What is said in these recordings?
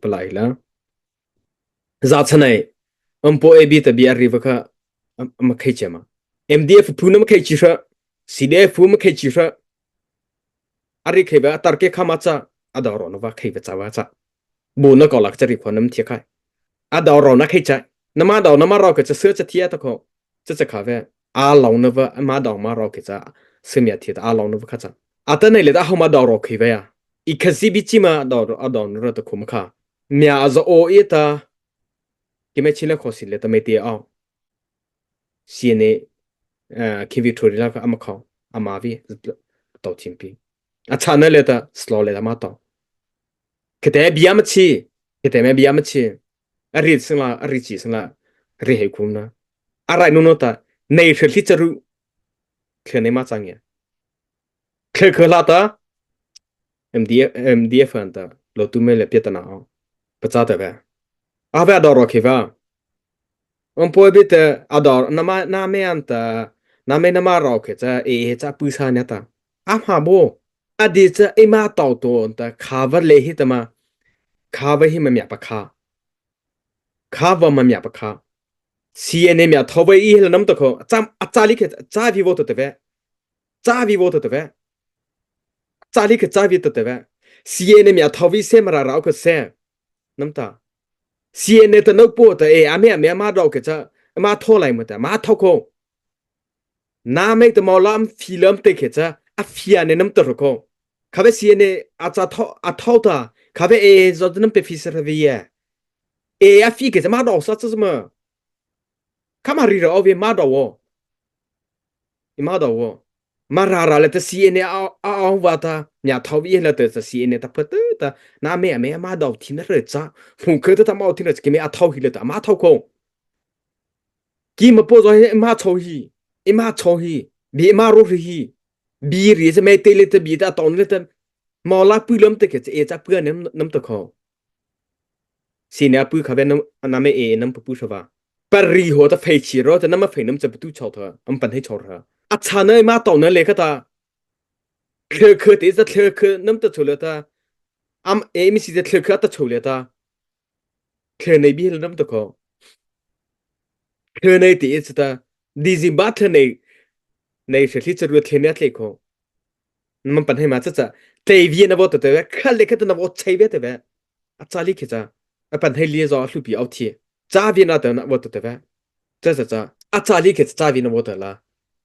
ปลายละจัดสนัยพอเอบีตบีอารีวะมาเคยเจอมา MDF พูนมาเคยจิระ CDF พูมาเคยจิระอารีเคยแบบตาร์เกข้ามาจ้าอาดาวรอนว่าเคยแบบจ้าวจ้าบุญก็หลักจะรีพอน้ำเทียkaiอาดาวรอนักให้ใจน้ำมาดาวน้ำมาเราก็จะเสื้อจะเทียตะเขาจะขาเวอาลองนึกว่ามาดาวมาเราก็จะเสื้อเมียเทียอาลองนึกว่าข้าจ้าอาแต่ในเรื่องเขามาดาวเราเคยเวียอีกสิบิจิมาดาวอาดาวนึกว่าตะคุมข้าเมียอาจะโอเอตาที่ไม่ชิลล์ขอสิเลตไม่เตียเอาเสียเนคิวิทูริลาก็อามาเขาอามาวีต่อทิมปีอาชาเนเลตาสโลเลตามาต่อคิดแต่บิยามชีคิดแต่ไม่บิยามชี arit sing la arit chi sing la re he kum na arai no no ta nei thli chi charu khne ma chang ya khe khe la ta mdf an ta lo tu me le pieta na pa cha ta ba a ba do ro ke va on po bit ador na ma na me an ta na me na ma ro ke cha e cha pu sa nya ta a ma bo a di cha e ma tau to ta kha va le hi ta ma kha va hi ma mya pa kha kha va ma mya pa kha CNN 苗头尾一了那么多口，咋里去咋比我都得呗，咋比我都得呗，咋里去咋比都得呗。CNN 苗头尾什么啦绕个噻，那么大，CNN 的那播的哎，阿咩马绕个这马拖来么的，马拖口，那没得毛拉film得个这啊film呢那么多口，卡贝 CNN 啊拖的，卡贝哎，做的那么别费事了喂耶，哎啊费个这马绕啥子什么？卡马里了奥维马绕哦。ima da wo marara le ta cna a wa ta nya thau bi le ta cna ta phat ta na me ma da thi na re cha hu ke ta ma thi na ke me a thau hi le ta ma thau ko ki ma po zo ma chou hi ima chou hi bi ma ro hi bi ri se me te le ta bi ta ton le ta ma la pu lam te ke e cha pu nam ta kho cna pu kha be na me e nam pu sha ba par ri ho ta fei chi ro ta na ma fei nam cha tu chau tha am pan hai chau ra अच्छा ने मा तो ने लेखा था ख ते जा ख नम तो छोले था am एम सी जे ख ta छोले था ख ने भी नम तो को ख ने ते इस ta दिजिम बा थ ने से थी जरूरत थे ने ले को नम पन है मा चा ते भी न वो तो ते ख लेखा तो न वो छै बे ते बे अच्छा लिखे जा अपन है लिए जो लु भी आउ थी जा भी ना तो न वो तो ते बे जा अच्छा लिखे जा भी न वो तो ला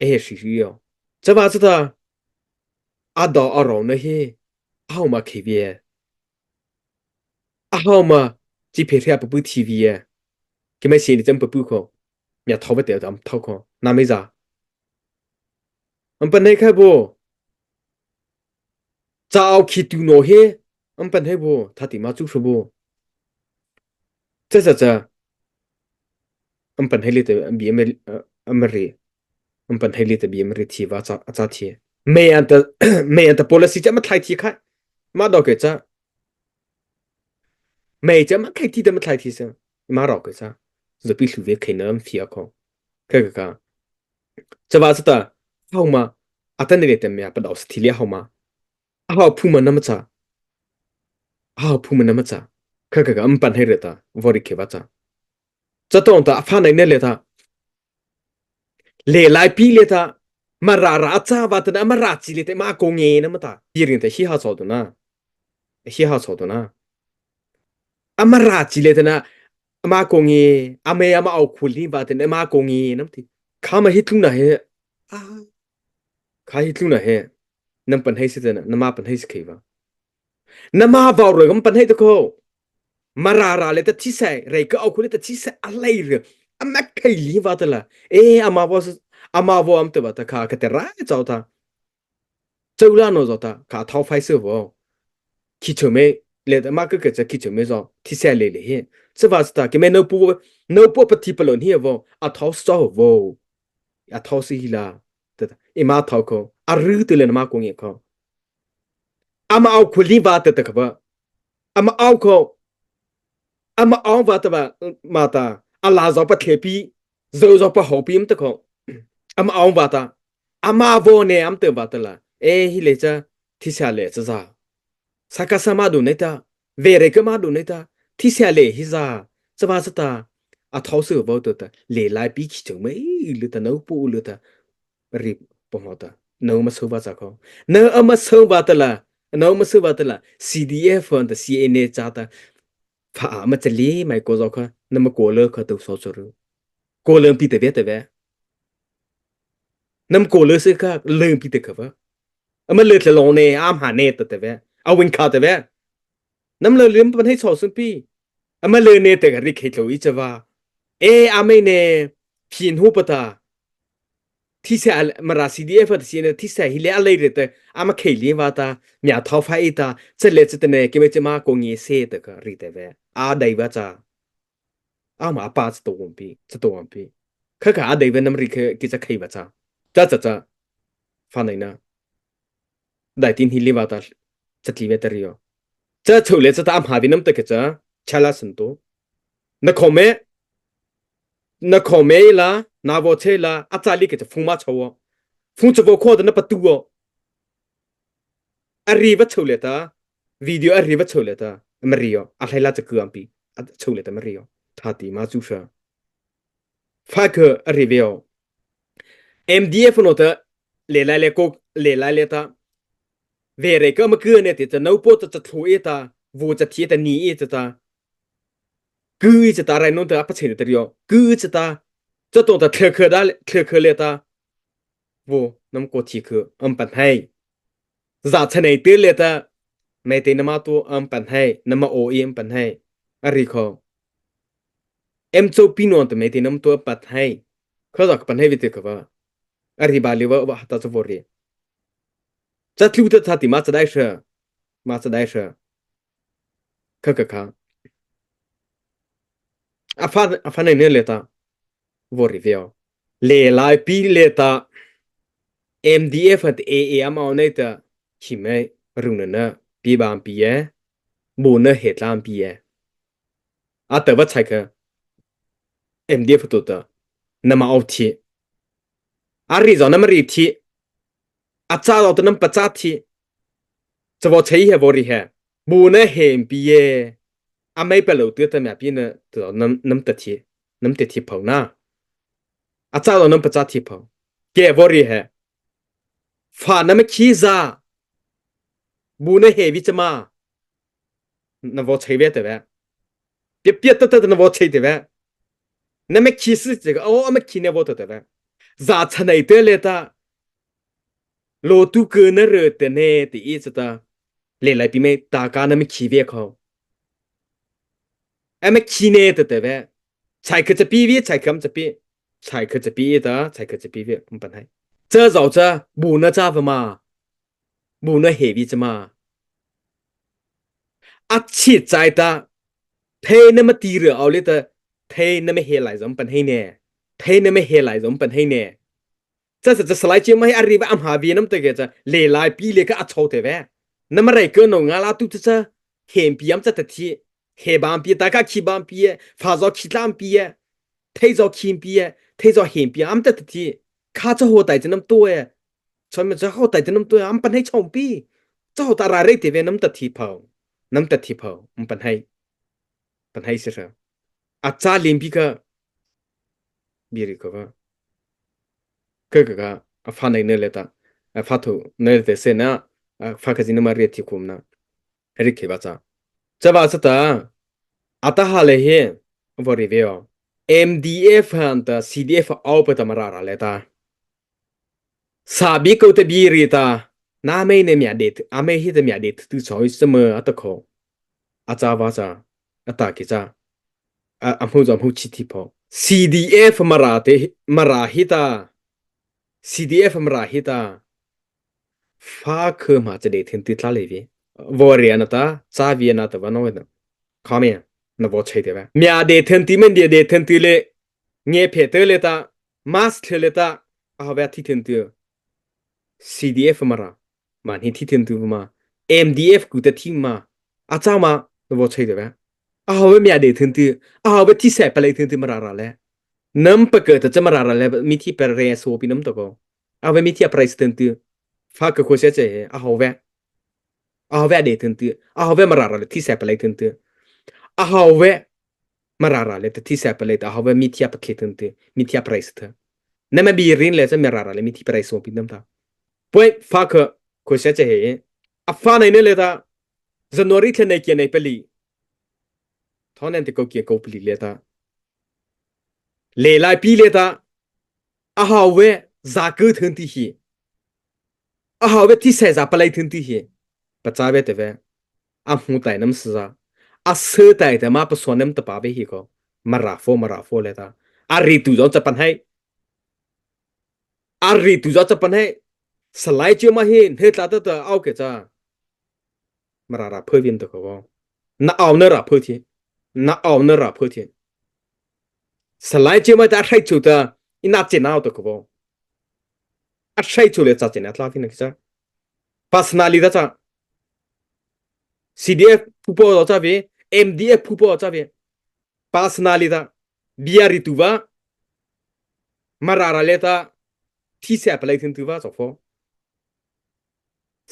ए shi yo 这把子的阿道阿绕那些好嘛 KV 阿好嘛只配合不 TV 给么写的真不可也逃不掉咱们逃可那没啥我们本来开不早起丢那些我们本来不他地嘛就是不这我们本来里的比没没人我们本来里的比没人提吧咋提没安的没安的 policy 这么太提开嘛到给这没这么开提的么太提上嘛绕给这就必须得开那么非要靠看这把子的好吗？啊，等你的面不老是体力好吗？好铺门那么早，好铺门那么早，我们办黑了的，我的开发早，这东的放在那里的，来来比了的，嘛拉早吧的，嘛拉几里的，嘛工业那么大，别人的嘻哈操的呢，嘻哈操的呢，啊嘛拉几里的呢，嘛工业，啊没啊嘛เอา苦力吧的，嘛工业那么的，看嘛黑土那黑啊，看黑土那黑，能办黑是的呢，那嘛办黑是可以吧？那嘛vào rồi cũng bận hết được không mà ra lại ta chỉ sai rồi cái ông ta chỉ sai alai rồi mà cái gì vậy đó là ê ama vào am tự bảo ta khá cái ra cháu ta cháu là nó cháu ta khá tháo phải sửa vào khi chỗ mấy lấy ta mà cái khi chỗ mấy rồi chỉ sai lấy lấy chứ vào ta cái mấy nấu bùa bắt thì bao nhiêu vào à tháo sao vào à tháo gì là em mà tháo không à rứ từ lên mà cũng vậy không ama au khuli va ta ta ba ama au ko ama au va ta ba mata ala zo pa thepi zo pa ho pi am ta ko ama au va ta ama vo ne am te ba ta la e hi le cha thi sa le cha sa saka sama du ne ta ve re ka ma du ne ta ที่เสียเลยฮิซาจะว่าสตาอ่ะท้อเสือบ่ตัวตาเลยลายปีขี้จงไม่หรือตาเนื้อปูหรือตารีบปมอตาเนื้อมาสู้ว่าจากเขาเนื้อเอามาสู้ว่าตละเนื้อมาสู้ว่าตละ CDF อันตา CNA จ้าตาฝ่ามันจะเลี้ยไม่ก็จะเขานั่นมาโกเลิกเขาตัวสอจรู้โกเลิมปีแต่เวแต่เวนั่นโกเลิกสิค่ะเลิมปีแต่เขาว่ามันเลือดลงเนอามหาเนตแต่เวเอาวินคาแต่เวนั่นเลยเลี้ยมมันให้สอสุนปีมันเลยเนแต่กับริกเหตุอีจะว่าเออาไม่เนพินหูปตา ที่เสียมารา CDF ที่เสียที่เสียฮิเลอะไรเรื่องอามาเคลียนว่าตาเมียท้าวไฟตาจะเล็ดจะเนี่ยก็ไม่จะมากงเงี้ยเสียแต่ก็รีแต่เวอาได้ว่าจ้าอามาป้าจะตัววันปีจะตัววันปีข้าก็อาได้ว่าน้ำริกกิจะใครว่าจ้าจ้าฟังไหนนะได้ทินฮิเลว่าตาจะทีเวตรีโอจะชูเล็ดจะตามหาวินน้ำตะก็จ้าชาลาสันโตนักคอมเมนักคอมเมล่ะนาโวเชล่ะอาจารย์ลิกจะฟุ้งมาชัวฟุ้งจะบอกว่านับประตู arriva choleta video arriva choleta mario ahlaila chkuampi choleta mario thati ma chusha faka arriveo MDF nota le ko le ta vere ka ma ne te no po ta thlueta vu cha thi ta ni e ta ku cha ta rai no ta pa chen ta rio ku cha ta cha to ta khre da khre le ta vu nam ko thi khu pan hai za chane te le taไม่เต็นมาตัวปันให้นมาโอเอ็มปันให้อะไรเขาโจปีนอนแต่ไม่เต็นนตัวปันให้เขาจะปันให้วิธีเขาว่าอะไรบาลีว่าฮัตจะวอรีจะทิ้วจะทัดที่มาจะได้เชื่อมาจะได้เชื่อเขาอาฟันในเนื้อเลต้าวอรีเวียวเลไลปีเลต้า MDF อันเอเอมาเอาในตัวชิมไม่รุ่งนั้นนะปีบางปีเอบูนเนเหตุลามปีเอแต่ว่าใช่ค่ะ MDF ตัวตัวนั่นมาเอาทีอะไรจะนั่นมารีทีจ้าเราตัวนั้นปัจจัยทีจะว่าใช้เหตุบริเหตุบูนเนเห็นปีเอไม่เป็นเราตัวแต่แม่ปีเนตัวน้ำตัดทีเผาหน้าจ้าเรานั้นปัจจัยทีเผาเก็บบริเหตุฝ่านั้นไม่ขี้ซาบูนเนเหตุวิจมานั่นว่าใช้เวทแต่แบบเปียตัดนั่นว่าใช้แต่แบบนั่นไม่ขี้สิจะก็ไม่ขี้เนี่ยว่าแต่แบบจะชนะตัวเลต้าโลตุเกินเรื่องแต่เนี่ยที่อีสตาเลี้ยงปีไม่ตาการนั้นไม่ขี้เวียเขาไม่ขี้เนี่ยแต่แบบใช่คือจะปีเวียใช่คำจะปีใช่คือจะปีตาใช่คือจะปีเวียมันเป็นไง这早着不能咋不嘛不能黑比着嘛切在的เท那么低了奥利的เท那么黑来人本黑呢เท那么黑来人本黑呢这是สไลด์เชื่อไม่อารีว่าอัมหาวีน้ำตะเกียจะเล่ลายปีเล็กก็อัดโชว์แต่แวนั่นมาไรเกินหนงาลาตุจะเห็นปียมจะตัดทีเฮบามปีตากาคีบามปีฟ้าจอคีลามปีเทจอคีมปีเทจอเห็นปีอัมจะตัดทีข้าจะหัวไตจะน้ำตัวฉันมันจะหัวไตจะน้ำตัวอัมปันให้ชมปีจะหัวตาอะไรแต่เวน้ำตัดทีเผาน้ำตัดทีเผาอัมปันให้เสียอาจารย์เลี้ยงปีก็บีริกว่าก็ฟันในเนื้อเลยตาฟัดถูเนื้อเตเสนะฟักจินมาเรียที่คุมนะริกเขบัจ้าจะว่าสตาตาฮาเลเฮวอริเวล MDF ฮันตา CDF เอาไปทำอะไรเลยตาซาบิโกเตบีริตาน้าไม่เนี่ยมีอดีตไม่ฮิตมีอดีตตัวชอยเสมอตะโคจ้าว่าจ้าตากิจ้าพูดชิติพอ CDF มาราฮิตา CDF มาราฮิตาฟ้าคือมาจะเด็ดถึงติดละเลวีวอรียนตาซาวียนตาวันโน้นข้ามีนบอใช่เดี๋ยวมีอาเด็ดถึงที่มันเด็ดถึงที่เล่เงี้ยเพเตเลตามาสเทเลตาเวที่ถึงที่ CDF มารามันที่ถึงที่มา MDF กูจะทิ้งมาจ้ามานบอใช่เดี๋ยวเวมีอาเด็ดถึงที่เวที่เสพไปเลยถึงที่มาราแล้วน้ำปะเกิดจะมาราแล้วมีที่เปรย์สูบิน้ำตะโกเวมีที่อะไรสถึงที่ฟ้าก็คุยเสียใจเวเด็ดถึงที่เวมาราที่เสพไปเลยถึงที่ อาหาเวมาราราเลยแต่ที่เสียไปเลยแต่อาหาเวมีที่ประเทศนั้นเตมีที่ไพรส์เถอะนั่นมันบีรินเลยจะมาราราเลยมีที่ไพรส์ส่งพิมพ์ตาป่วยฟ้าก็คุยเสียใจเห็นอ่ะฟ้าในเนี่ยเลยตาจะนวริเทนเกียในเปลีท่านั้นที่เขาเกี่ยวกับเปลีเลยตาเลไลปีเลยตาอาหาเวจากึดทันทีฮีอาหาเวที่เสียจะไปเลยทันทีฮีปัจจัยเวทเวอ่ะหูไตน้ำสื่ออ่ะสื่อไตแต่มาผสมน้ำตะปาเวฮีก็มาราโฟเลยตาอาริตุจอนจะปันให้อาริตุจอนจะปันให้สไลด์เจอมาเห็นเฮตลาตะเอาเกจ้ามาราเพื่อวินตะก็ว่าน่าเอาเนราเพื่อที่น่าเอาเนราเพื่อที่สไลด์เจอมาแต่ใช้จุดอินาเจนเอาตะก็ว่าใช้จุดเลยจ้าเจนอัตลาฟินกิจ้า personalidad CDF ผู้ป่วยจ้าเว MDF ผู้ป่วยจ้าเว personalidad biar itu va mararaletaที่เสียไปเลยถึงตัวจบฟอ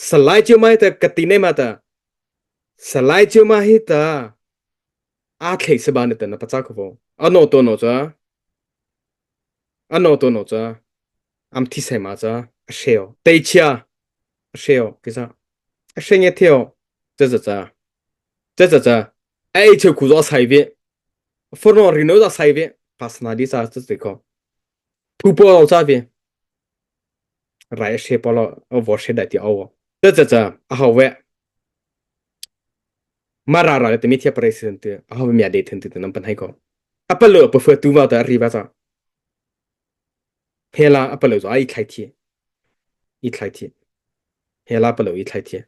สไลด์เชื่อไหมแต่กติเนมาแต่สไลด์เชื่อไหมแต่อาเคสบานแต่นะปัจจักฟออันโนตัวโนจ้าอันโนตัวโนจ้าอัมที่เสียมาจ้าเชียวเตชิอาเชียวกิจ้าเชียงเที่ยว这ไอ้เจ้าคุยว่าใส่เวฟอร์นอริโนจะใส่เว personalidad 这个ผู้ป่วยจ้าเวไรเชปอลเอาวอร์เชได้ที่เอา这เอาเวมาราเลยแต่ไม่เทียบประเสริฐเอาไม่ได้ถึงตัวนั้นเป็นให้ก็อัปเปอร์เลยเพื่อตัวว่าแต่รีบจ้าเฮล่าอัปเปอร์เลยจะอีกใครที่อีกใครที่เฮล่าอัปเปอร์เลยอีกใครที่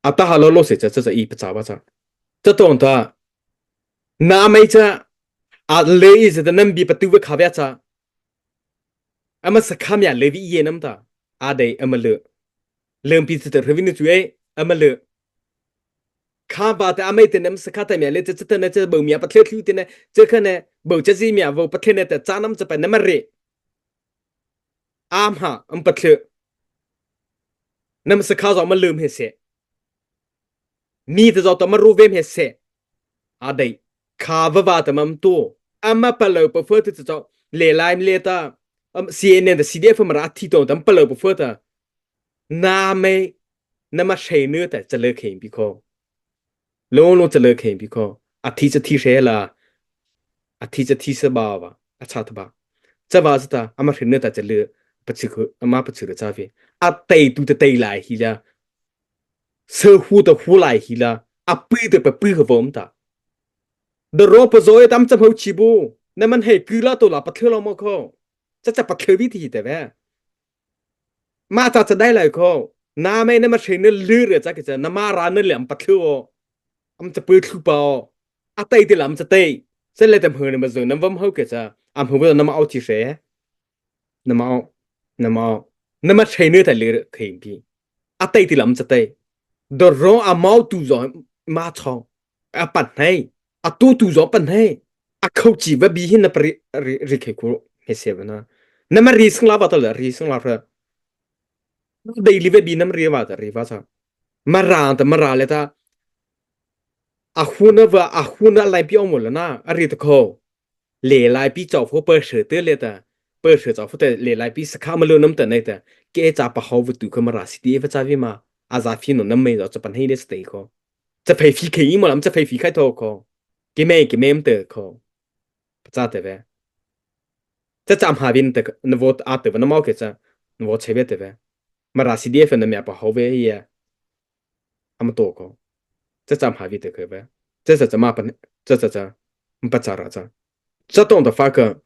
อัตราฮัลโหลเสร็จจะอีกประจ้าว่าจ้าจะต้องตัวน้าไม่จ้าอาเลยจะนั่นบีประตูว่าข้าวยจ้าอามาสักคำอย่างเลวีเย็นน้ำตาอาเดย์อามาเลยเริ่มพิจารณาเรื่องนี้ตัวเองอามาเลยข้าบาแต่อาไม่เต็นน้ำสักแต่เมียเลยจะเต็นจะบ่มีประเทศที่เต็นเจอแค่เนี่ยบ่จะซีเมียบ่ประเทศเนี่ยแต่จ้าน้ำจะเป็นน้ำมันเรอามฮะอันประเทศน้ำสักข้าวจะมาลืมเหตุเสียมีแต่จะต้องมารู้เวมเหตุเสียอาเดย์ข้าวว่าแต่มันตัวอามาเปล่าเพื่อที่จะเลี้ยไล่เลี้ยตาCNN แต่ CDF มาที่ตรงแต่เปล่าเพื่อที่น้าไม่น้ำมาใช้เนื้อแต่จะเลิกเห็นพี่เขาลงจะเลิกเห็นพี่เขาอาทิตย์จะที่เสียละอาทิตย์จะที่สบายว่ะอาชาติบ้าจะว่าจะอามาเห็นเนื้อแต่จะเลือกปัจจุบันอามาปัจจุบันจะเป็นอาเตยตัวเตยไหลฮีละเสือหูตัวหูไหลฮีละอาปีตัวไปปีกับผมตาเดรอปโซยตามจะพูดชิบูนั่นมันเหตุคือละตัวละปัจจุบันเราไม่เข้าจะปัจจุบันวิธีแต่ว่ามาจะได้เลยเขาน้าไม่นั่นมาเชื่อเนื้อเลือดจะกิจน้ามาร้านเนื้อเหลี่ยมปัจจุบันอำจะเปิดคือเปล่าอาเตยที่หลังจะเตยเส้นเลยแต่เพื่อนมาส่งน้ำวัมเขากิจอำเพื่อนน้ำมาเอาที่เสียน้ำมาเอาน้ำมาเชื่อเนื้อแต่เลือดเขียนพี่อาเตยที่หลังจะเตยเดรออามาตัวจอมาช่องอาปันให้อาตัวจอปันให้อาเขาจีบบีหินนับริเกกูเฮเซบนะน้ำมารีสังลาบัตเลยรีสังลาเพอเดลิเวบีน้ำรีบัตรีบัตมาราแต่มาราเลยตาอาหุนว่าอาหุนอะไรพี่เอาหมดแล้วนะอะไรตะโคเล่ไลพี่จอบเขาเปิดเสือเตือนเลยแต่เปิดเสือจอบเขาแต่เล่ไลพี่สักข้ามาเลื่อนน้ำแต่ในแต่เกจ่าปะเขาวัตถุเขามาราสิดีเอฟจ้าวิมาอาซาฟินน้ำไม่จะปันให้เดสเตย์เขาจะไปฟีขี้มั้งจะไปฟีใครโตเขาเกมเตอร์เขาจ้าแต่เว้จะจำหาวินแต่นวดอาเตวันน้ำเอาเกจ้านวดเชเวแต่เว้มาราสิดีเอฟน้ำไม่ปะเขาเวียอามาโตเขาจะจำหาวินแต่เขาเว้จะมาปันจะมันปัจจาระจ้า这懂得发个，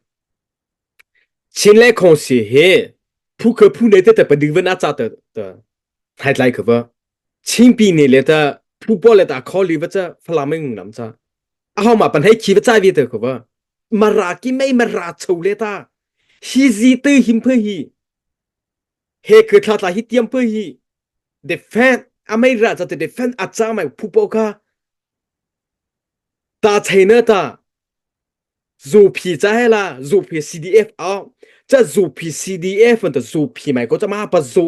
前来空隙嘿，扑内的不能问那咋的，还来个不？前边你来的扑包来的考虑不着，弗拉门那么着，啊好嘛，本来起不在位的个不？มารากิไม่มาราโชเลตาฮิซิเตอร์หิมเพฮีเฮคือทัดลาฮิเตียมเพฮีเดฟนอเมริกาจะเดฟนอาจารย์ไม่ผู้ปกครองตาเชนตา รูพีจะให้ละรูพี CDF เอาจะรูพี CDF มันจะรูพีไหมก็จะมาปัจจุ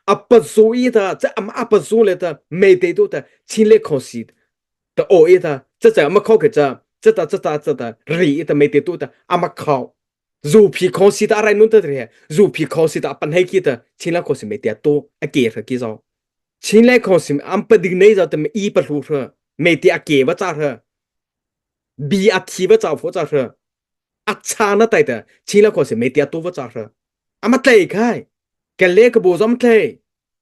อัปปัจจุอีท่าจะมาปัจจุเลยท่าไม่ได้ตัวท่าชิ้นเล็กของสิ的哦一的，这怎么考个这里的没得多的，阿么考，如皮考试的อะไรนู่น的เลย如皮考试的ปัญหากี่的，前两考试没得多，啊给了几招，前两考试俺不定那招的没一不路车，没得啊给不咋车，比啊提不咋不咋车，啊差那带的，前两考试没得多不咋车，阿么对开，กันเล็กก็บอกว่ามันเลย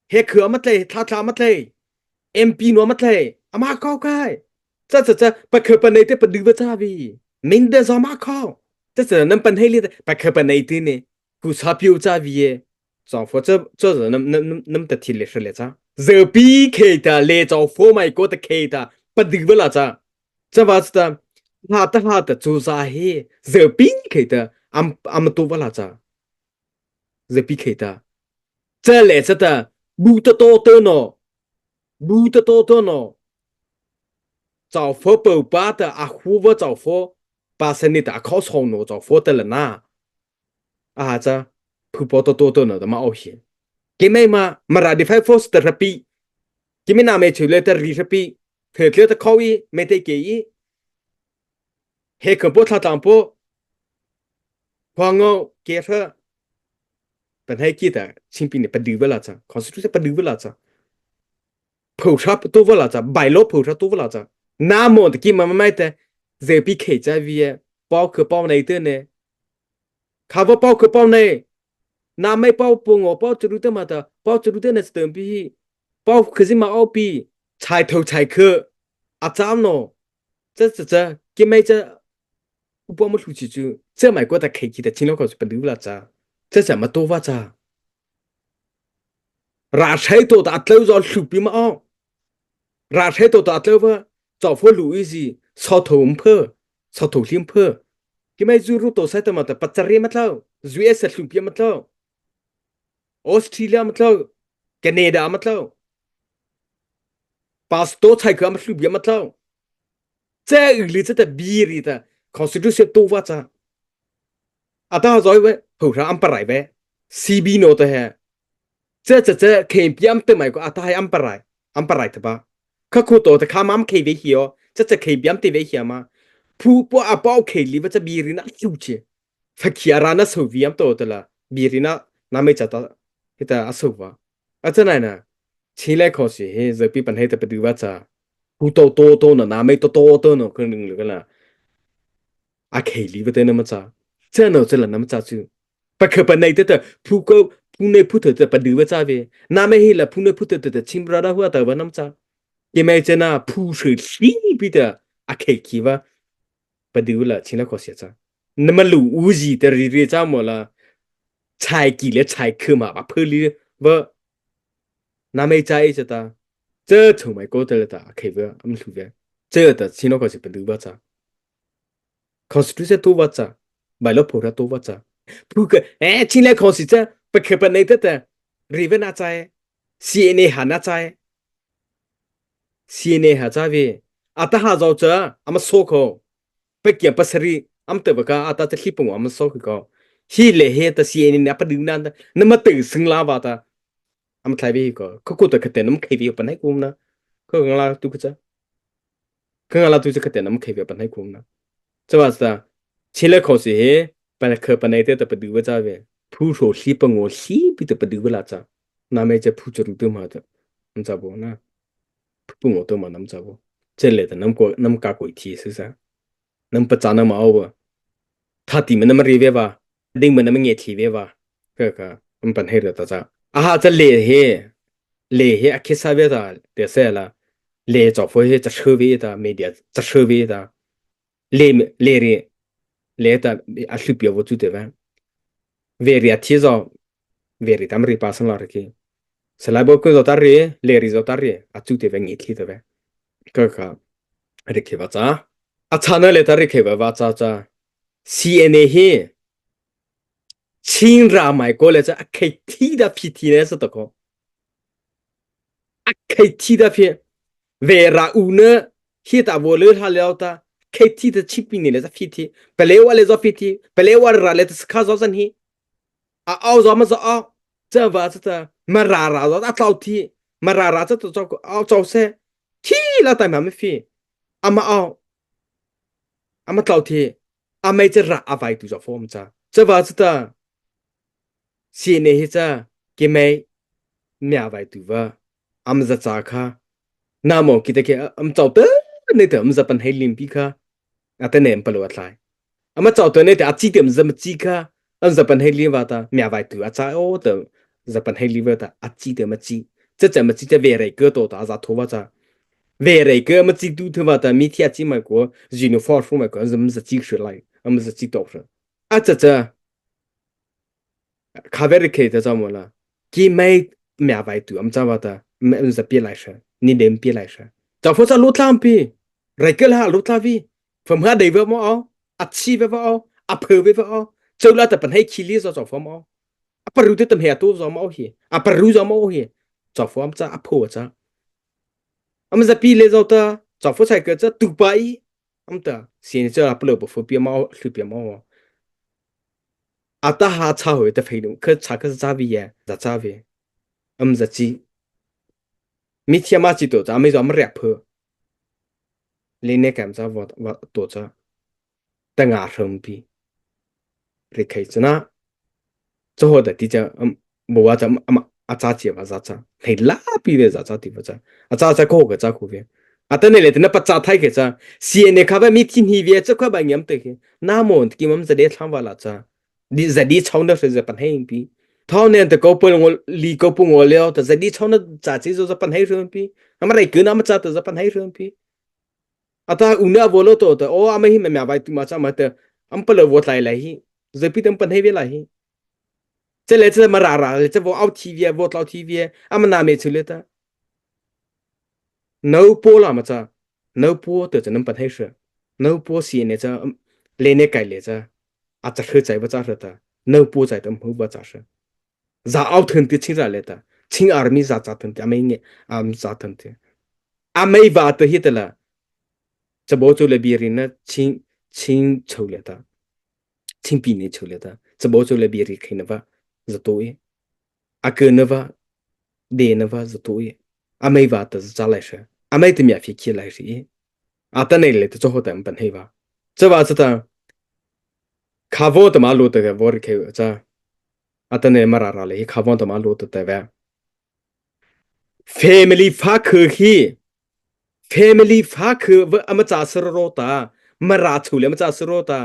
เฮเขือมันเลยท้ามันเลยMP นัวมันเลยอามาเข้าใกล้จะไปเขือปันในที่ปดื้อจ้าวีมินเดซอมาเข้าจะนั่นปันให้เลยไปเขือปันในที่นี่กูชอบอยู่จ้าวีจอมฟ้าจะนั่นแต่ทีเล็กเลยจ้าเจอปีเคตาเลจอมฟ้าไม่ก็ตะเคตาปดื้อเวลาจ้าจะว่าจะหาแต่จูซาเฮเจอปีเคตาอัมตัวเวลาจ้าเจอปีเคตา这来着的，不得多的呢，不得多的呢。找佛宝巴的啊，胡我找佛，把身体打靠窗呢，找佛的人呐，啊这普波多呢，的嘛奥些。给妹嘛，嘛拉的快佛是的热比，给妹那没出来的热比，特别的考伊没得给伊，还可不他当不，黄我给他。本来记得新兵的不丢不了着，考试就是不丢不了着，跑车多不了着，摆路跑车多不了着。那么的给妈妈买的，这比开在位，包可包内的呢，卡不包可包内，那没包不我包这路的嘛的，包这路的那是等比，包可是嘛奥比，菜头菜客，啊糟喏，这给买这，不包么出去就，这买过的开起的，尽量考试不丢了着，这怎么多哇着？ราใช้ตัวตัดเลี้ยวจอสุบิมาอ้อราใช้ตัวตัดเลี้ยวว่าจอฟัวลุยสิสอถุงเพื่อสอถุงลิมเพื่อที่ไม่จูรู้ตัวใช้ตัวมาแต่ปัจจัยมาเท่า US สุบิมาเท่าออสเตรเลียมาเท่าแคนาดามาเท่าปาสโตใช้ก็มาสุบิมาเท่าเจ้าอื่นเลยจะบีรีแต่ขอสุดที่เสียตัวว่าจ้าอาตาจอยเว้ผู้ชายอันปรายเว้ซีบีโนตัวเฮ这看边的买个啊，他还安排的吧？可苦多的看妈妈开危险哦，这看边的危险吗？ผู้ปอาป้าเคลีว่าจะบีรินะจู่เจฟักขีอารานะสูวิมตัวตัวละบีรินะน้ำไม่จัดที่ตาอสูวะอาจารย์ไหนนะชี้แรกข้อสิเฮ้จะปีปัญหาแต่ปฏิวัติจ้าผู้โตน่ะน้ำไม่โตน่ะคนหนึ่งหรือกันล่ะอาเคลีว่าเต้นน้ำจ้าเจ้าเนาะจะละน้ำจ้าจู่ปะเคปันในแต่ผู้ก็ผู้ในผู้เถิดแต่ปฏิวัติจ้าเวน้ำไม่เห็นละผู้ในผู้เถิดแต่ชิมราดาหัวแต่ว่าน้ำจ้ายังไม่เจน่าผู้สื่อชี้ปีแต่อาเคลีว่าปฏิวัติละชินละข้อเสียจ้า那么路无意的日怎么了？才几了才去嘛，把破里不，那没在一起的，这从没过得了的，开不，俺们说的，这的新老开始不读不着，考试就是读不着，买了破了读不着，不过哎，进来考试这不可不内的，日本那在，CNA 还那在，CNA 还在喂，啊，他还在这，俺们说考，不见不是哩。am te baka ata te hipong am so ko hi le he ta si ni na pa ding nan na ma te sing la ba ta am thai bi ko ta kate nam khai bi pa nai kum na ko ngala tu ka cha ko ngala tu cha kate nam khai bi pa nai kum na cha ba sa chile kho si he pa na kha pa nai te ta pa du ba cha be phu so hi pa ngo hi bi te pa du ba la cha na me cha phu chu ru tu ma ta nam cha bo na phu ngo to ma nam cha bo che le ta nam ka ko thi sa sa nam pa cha na ma o他底们那么热别吧，顶们那么热气别吧，个我们本黑的大家，啊这热啊，其实别的得晒了，热找回去这车位的没得，这车位的热的啊是别我做的吧，热天早热他们热巴生了的，是来不跟着打热，热着打热啊做的吧热气的吧，个热气吧咋，啊查那来打热气吧咋。CNA 嘿，亲รา买过来这啊开 T 的 PT 呢是的个，啊开 T 的 P，为啥有呢？现在我留下了的开 T 的起兵呢是 PT，本来我来做 PT，本来我来的是看早上嘿，啊熬什么是熬，这不是的，没ra的早 T，没ra这都找个熬早噻，T 了但没飞。อามาเอาอามาเต่าทีอาไม่จะระอะไรตัวจะฟอร์มจ้าจะว่าจะ 现在迄只给买免费对吧？俺们在扎卡，那么记得去，俺们找的那头，俺们在本海林比卡，啊，等年不落来，俺们找的那头啊，几点怎么几卡？俺在本海里话的免费对啊，在哦的，在本海里话的啊，几点么几？这怎么几只未来个多大咋拖话咋？未来个么几多头话的，每天几买过，人家发书买过，俺们是几十来，俺们是几多少？啊，这。卡维尔克的怎么了？给买免费的，我们知道的，没是别来说，你能别来说，找不着路上比，来个啦路上比，ผมหาได้เว่าเอาอัดชีเว่าเอาอัดเพอเว่าเอาเจ้าละแต่ปัญหาคิดจะจอบฟอมเอาอัดปรู้ที่ตั้งเหตุตัวจอมเอาเหี้ยอัดปรู้จอมเอาเหี้ยจอบฟอมจะอัดผัวจะอันมันจะปีเลยจอดจอบฟอใช้ก็จะตุบไปอันแต่เสียงจะอัดเปลือกบุฟเฟ่มาหรือเปียมาอัตหาชาหัวแต่เพลินคือชาคือจ้าวีจะจ้าวี จะจีมีเทียมาจีตัวจะไม่ยอมแรกเพอเล่นในแกมจะว่าตัวจะแต่งาเริ่มปีเรียกใครจะนะจะหัวแต่ที่จะบอกว่าจะอาจารย์เจียว่าจะให้ลาปีเลยจะที่ว่าจะอาจารย์จะโกหกจะคู่เวียอาตอนนี้เลยแต่เนี่ยปัจจัยไทยก็จะเสียเนี่ยครับว่ามีที่นี่เวียจะค่อยบางอย่างเตะน้ามันที่มันจะได้ทำว่าละจะดีจะดีช่องนั้นจะเป็นให้ปี thao nên từ câu bơi ngồi lì câu bơi ngồi leo từ giờ đi chọn nó giá trị rồi pan hay rồi pi ama này cứ nằm chát từ pan hay rồi pi ata unia volo to to o ama hi me vai tu ma cha ma te am pala vot lai lai hi giờ pi tem pan hay về lai hi这来这么ra ra这我奥 TV 我老 TV 阿么那没出来的 no 播了嘛这 no 播的只能pan hay是 no 播些呢这来呢改了这啊这车在不咋是的 no 播在的不不咋是 za au thân ti chira leta ching army za cha thân ti amai nge am za thân ti amai va to hitala chabo chu le birin na ching chou leta ching pi ne chou leta chabo chu le biri khina va za to e a ke na va de na va za to e amai va to za lai sha amai ti mya fi ki lai shi a ta ne le to cho ho ta ban hei va cha va cha ta kha vo ta ma lo ta ga vor ke cha a ta ne ma ra ra le kha vo ta ma lo ta ta va family ฟ้าคือฮี family ฟ้าคือว่าอมาจากสระโรตามาราชูเลยมาจากสระโรตา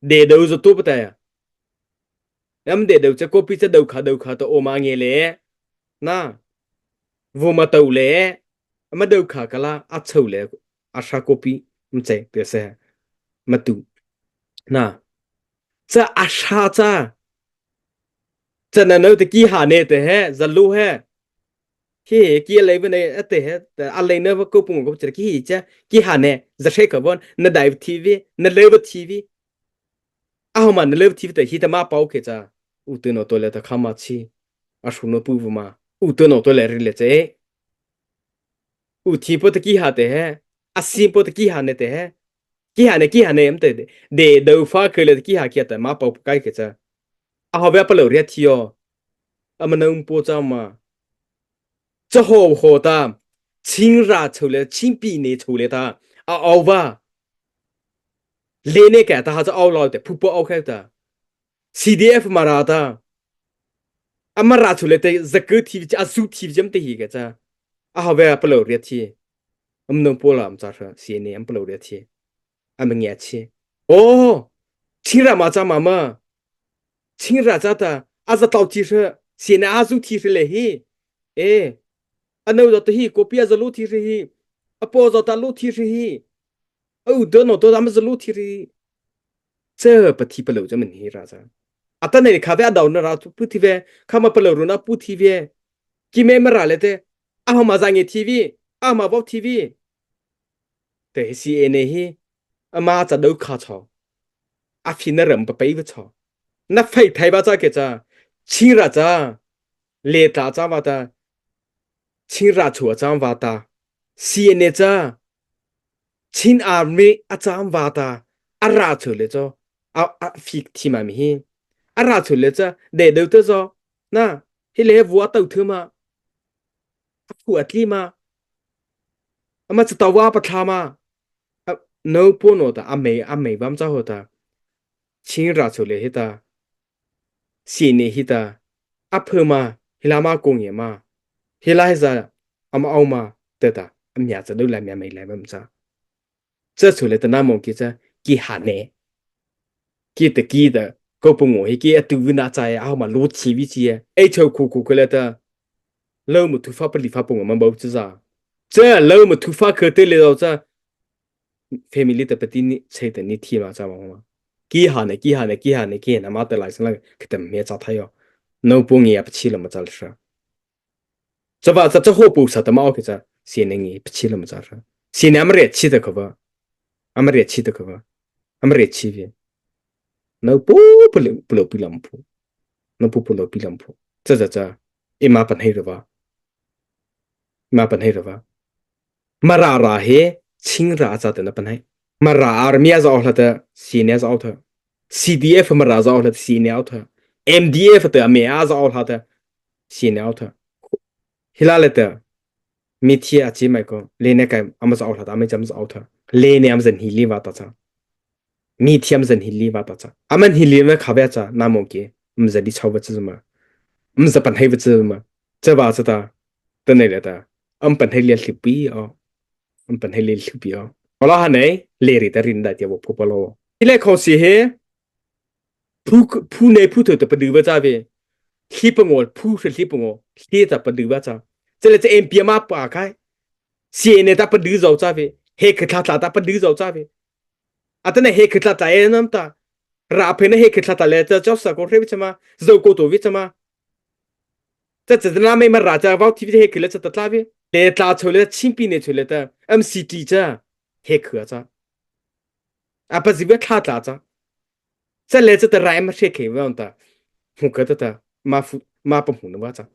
เดดเอาจะตัวปะแต่แล้วมันเดดเอาจะก็พิจารณาขาตัวโอมาเงเลยนะวัวมาตัวเลยมาดูขากันละอัดชูเลยอาชาโกปีมันใจเปรียเสมาดูนะจะอาชาจะนั่นเอาตะกี้หาเนี่ยแต่ฮะจะรู้ฮะ khi kia lấy bên này thế hết anh lấy nó vào câu bùng câu chỉ khi chứ khi hà nè giờ sẽ có bọn nó đài TV nó lấy vào TV à mà nó lấy vào TV thì khi ta mà bảo cái cha ưu tiên nó tôi là ta khám mà chi à số nó bù mà ưu tiên nó tôi là riêng chứ ưu tiên bớt khi hà thế hết à xin bớt khi hà nè thế hết khi hà nè em thế để đầu pha cái là khi hà kia ta mà bảo cái cha à họ bây giờ bảo riêng thiêu à mà nó bố cha mà 这好好的，亲热出来，亲比你出来的，啊，熬吧，连那个他还是熬老的，瀑布熬开的，CDF Mara的，啊嘛拉出来的，这个 TV 啊，苏 TV 这么的一个咋，啊，好呗，不漏热天，我们能播了，我们咋说，些年不漏热天，啊，们热气，哦，亲热嘛咋嘛嘛，亲热咋的，啊，这到提示，些年啊，苏提示嘞嘿，哎。anh đâu rồi thì copy giờ lúc thì gì apo giờ ta lúc thì gì đứa nó tôi làm giờ lúc thì gì chờ bắt thì bao giờ mình hiểu ra sao à ta này khá về đầu nó ra tu thì về khá mà bao giờ nó pu thì về khi mấy mà ra lại thế à mà ra nghe TV à mà vào TV thế thì này hi à mà giờ đâu khá chó à phi nó rầm bậy với chó nó phải thay bao giờ cái cha chi ra cha lệ ta cha mà ta 亲热处张瓦达，西呢着，亲阿妹阿张瓦达，阿热处了着，非提嘛咪，阿热处了着，得到得着，那，迄个我到头嘛，阿富阿提嘛， ama cha tawa pa thama no pono ta ame bam cha hota chin ra chole hita sine hita aphama hilama kongye ma hila za ama auma teta amya cha do la mya mai lai bam cha cha chole ta na mo ki cha ki hane ki te ki da ko pungo hi ki atu na cha ya ma lo chi vi chi e chou ku ko la ta lo mu tu fa pa li fa pungo ma bo cha这老么突发可得了这 family 的不定你车的你提嘛，知道吗？几下呢，那妈的来生了，可得没找他哟，那不也不去了嘛，咋了是？这把这后补啥的嘛，可这现在也不去了嘛，咋是？现在俺们热气的可不，俺们热气的可不，俺们热气的，那不了，那不了比两铺，这，一马本黑了吧，一马本黑了吧。Mara he ching ra za de na panai mara armia za ohla ta sine za auth CDF mara za ohla sine auth MDF ta me a za ohla ta sine auth hilale ta mithia chi mai ko lene kai am za ohla ta me jam za auth lene am zan hili wa ta cha mithiam zan hili wa ta cha aman hili na khabe cha namo ke mza di chaw ba cha ma mza pan hai ba cha ma cha ba cha ta ta ne le ta am pan hai le hlipi aมันเป็นให้เลี้ยงปีอ๋อพอเราหันไหนเลี้ยงแต่รินได้เดียวพอพอเราที่แรกเขาเสียเหผู้ในผู้เถิดแต่ประดือว่าจ้าเวที่ปงวผู้เสียที่ปงวที่แต่ประดือว่าจ้าจะเลยจะเอ็มพีมาปากใครเสียเนี่ยแต่ประดือเราจ้าเวเฮกทัดแต่ประดือเราจ้าเวอันนั้นเฮกทัดแต่น้ำตาราเพนเฮกทัดแต่เลยจะเจ้าสักคนเรียกใช่ไหมจะโกตัววิใช่ไหมจะนั่นไม่มาราชาว่าที่เฮกเลยจะตัดลาเวเลตาชเลยชิมปีเนี่ยชเลยแต่MCT จ้าเฮกจ้าอ่ะปัจจุบันขาดจ้าจะเลยจะแต่ไรมาเช็คเว่าแต่หูก็แต่มาปุ่มหูนึกว่าจ้า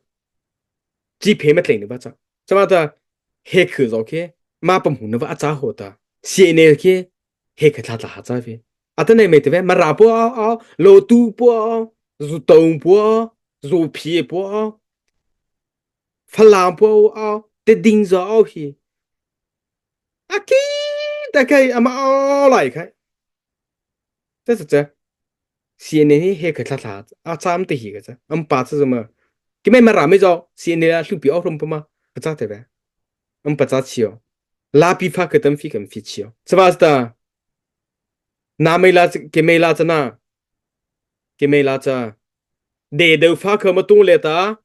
จีเพย์มาเลยนึกว่าจ้าจะมาแต่เฮกจ้าโอเคมาปุ่มหูนึกว่าจ้าหัวแต่เสียเนี่ยโอเคเฮกขาดจ้าเว้ยอ่ะแต่เนี่ยไม่แต่เว้ยมาราบัวโลตูบัวรูตงบัวรูพีบัวฝรั่งบัวเตดิงจ้าโอเคอ่ะคิดแต่ใครอ่ะมาอะไรใคร这是这，现在你还可他啊，咱们的一个这，把这什么，给买拉没着，现在手表什么不嘛，不咋的呗，不咋起哦，拉比发个灯费更费起哦，是吧？是的，拿没拉给没拉着呢，给没拉着，得都发个么东来的，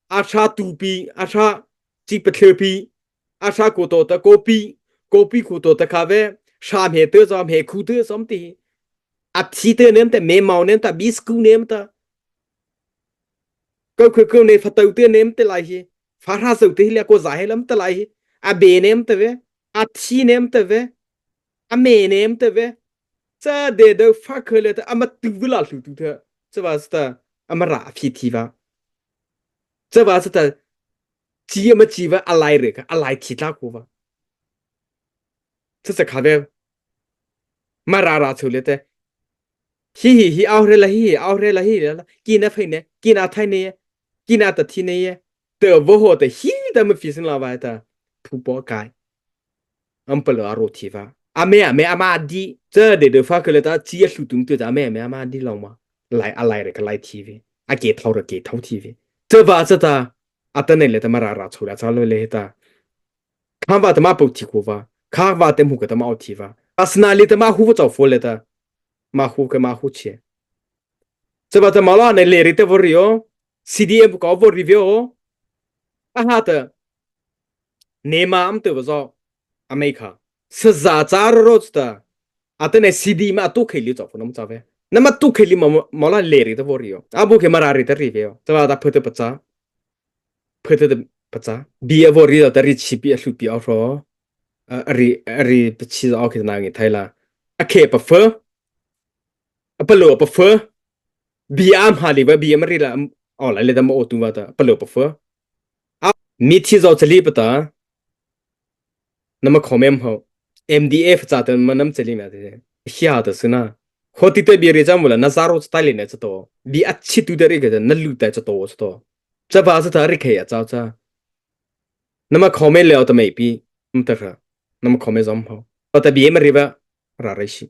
阿查杜比，阿查几不特比，阿查古多的gopi古多的咖啡，上面得着面苦得什么的。à chỉ tên ném tại mẹ màu ném tại biscuit ném ta câu này phải đầu tiên ném tại lại gì phát ra sự thì là có giải lắm tại lại à bể ném tại về à chỉ ném tại về à mẹ ném tại về这để đâu phát khởi lại à mà tự vượt lại tự thế这把是的à mà rã phi thi vào这把是的chỉ mà chỉ vào à lại rồi à lại thì ta cũng vào这是看的mà rã出来的hi ao re la hi la kina phai ne kina thai ne kina ta thi ne te wo ho te hi da me fi sin la ba ta pu bo kai am pa la ro thi va ame ama di de fa ke le ta chi ya hlu tung te da me ama di long ma lai re ka lai thi vi a ke thau thi vi te ba za ta a ta ne le ta ma ra chu la cha lo le ta kha ba ta ma pu thi ko va kha ba te mu ka ta ma o thi va personally ta ma hu wo chao fo le ta ma hu che这把这马拉呢来的不是哟，CDF 搞不 review 啊哈的，你妈唔对不着，阿美卡是咋罗子的，啊的呢 CD 嘛都可以做，那么咋呗？那么都可以马拉来的不是哟，啊不可以马拉来的 review，这把他不咋，别不是的日期别是比较说，不起是 OK 那个台了，啊可不分，不落不分。biam hali ba biam ri la ola le dam o tu ba ta palo pa fa a mi thi zo chali pa ta nama khomem ho MDF cha ta manam chali ma de hia da suna khoti te bi re jam wala na zaro sta le ne cha to bi achi tu de re ga na lu ta cha to cha ba sa ta ri khe ya cha cha nama khomem le ta mai pi มเถอะน้ำขอไม่จอมพอแต่เบี้ยมารีบะอะไรสิ